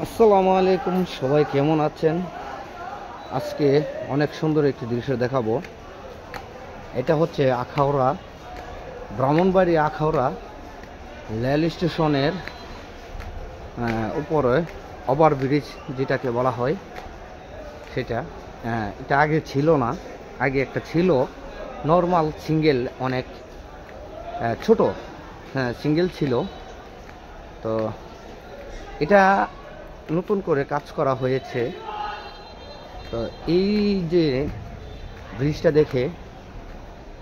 আসসালামু আলাইকুম, সবাই কেমন আছেন? আজকে অনেক সুন্দর একটি দৃশ্য দেখাবো। এটা হচ্ছে আখাউড়া, ব্রাহ্মণবাড়ি আখাউড়া রেল স্টেশনের উপরে ওভারব্রিজ যেটাকে বলা হয় সেটা। এটা আগে ছিল না, আগে একটা ছিল নর্মাল সিঙ্গেল, অনেক ছোট সিঙ্গেল ছিল। তো এটা নতুন করে কাজ করা হয়েছে। তো এই যে ব্রিজটা দেখে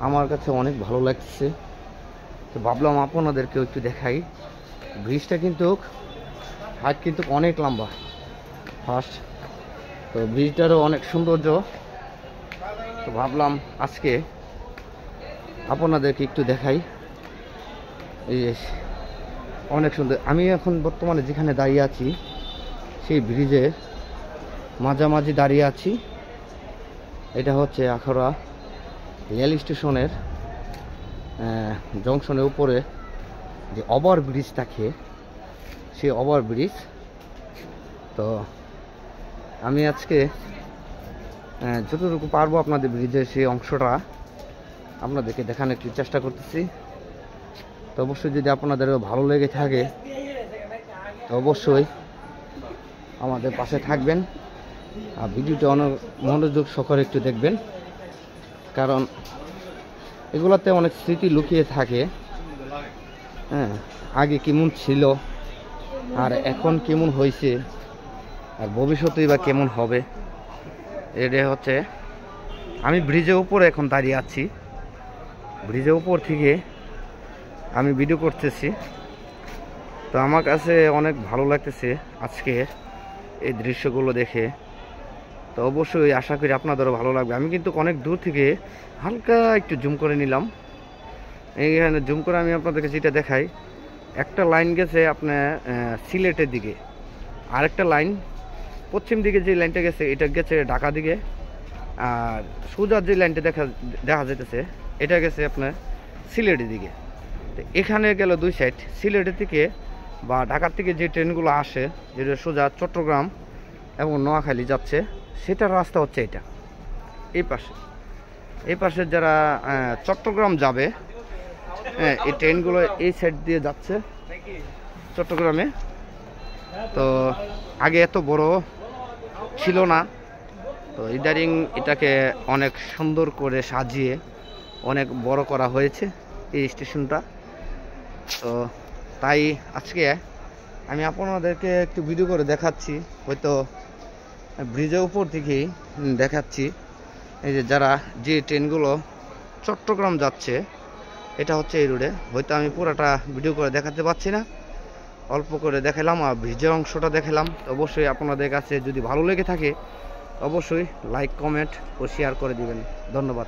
আমার কাছে অনেক ভালো লাগছে, তো ভাবলাম আপনাদেরকেও একটু দেখাই। ব্রিজটা কিন্তু হাইট কিন্তু অনেক লম্বা, ফার্স্ট। তো ব্রিজটারও অনেক সৌন্দর্য, তো ভাবলাম আজকে আপনাদেরকে একটু দেখাই। এই অনেক সুন্দর। আমি এখন বর্তমানে যেখানে দাঁড়িয়ে আছি সেই ব্রিজের মাঝামাঝি দাঁড়িয়ে আছি। এটা হচ্ছে আখাউড়া রেল স্টেশনের জংশনের উপরে যে ওভার ব্রিজ থাকে, সেই ওভার ব্রিজ। তো আমি আজকে যতটুকু পারবো আপনাদের ব্রিজের সেই অংশটা আপনাদেরকে দেখানোর একটু চেষ্টা করতেছি। তো অবশ্যই যদি আপনাদেরও ভালো লেগে থাকে তো অবশ্যই আমাদের পাশে থাকবেন আর ভিডিওটা অনেক মনোযোগ সহকারে একটু দেখবেন, কারণ এগুলোতে অনেক স্মৃতি লুকিয়ে থাকে। আগে কেমন ছিল আর এখন কেমন হয়েছে আর ভবিষ্যতেই বা কেমন হবে, এটা হচ্ছে। আমি ব্রিজের উপরে এখন দাঁড়িয়ে আছি, ব্রিজের উপর থেকে আমি ভিডিও করতেছি। তো আমার কাছে অনেক ভালো লাগতেছে আজকে এই দৃশ্যগুলো দেখে। তো অবশ্যই আশা করি আপনাদেরও ভালো লাগবে। আমি কিন্তু অনেক দূর থেকে হালকা একটু জুম করে নিলাম। এইখানে জুম করে আমি আপনাদেরকে যেটা দেখাই, একটা লাইন গেছে আপনার সিলেটের দিকে, আরেকটা লাইন পশ্চিম দিকে যে লাইনটা গেছে এটা গেছে ঢাকা দিকে, আর সোজা যে লাইনটা দেখা যেতেছে এটা গেছে আপনার সিলেটের দিকে। তো এখানে গেল দুই সাইড, সিলেটের থেকে বা ঢাকার থেকে যে ট্রেনগুলো আসে যেটা সোজা চট্টগ্রাম এবং নোয়াখালী যাচ্ছে, সেটার রাস্তা হচ্ছে এটা। এই পাশে যারা চট্টগ্রাম যাবে, এই ট্রেনগুলো এই সাইড দিয়ে যাচ্ছে চট্টগ্রামে। তো আগে এত বড় ছিল না, তো ইদারিং এটাকে অনেক সুন্দর করে সাজিয়ে অনেক বড় করা হয়েছে এই স্টেশনটা। তো তাই আজকে আমি আপনাদেরকে একটু ভিডিও করে দেখাচ্ছি, হয়তো ব্রিজের উপর থেকেই দেখাচ্ছি। এই যে যারা যে ট্রেনগুলো চট্টগ্রাম যাচ্ছে, এটা হচ্ছে এই রোডে। হয়তো আমি পুরোটা ভিডিও করে দেখাতে পারছি না, অল্প করে দেখালাম আর ব্রিজের অংশটা দেখালাম। অবশ্যই আপনাদের কাছে যদি ভালো লেগে থাকে অবশ্যই লাইক, কমেন্ট ও শেয়ার করে দিবেন। ধন্যবাদ।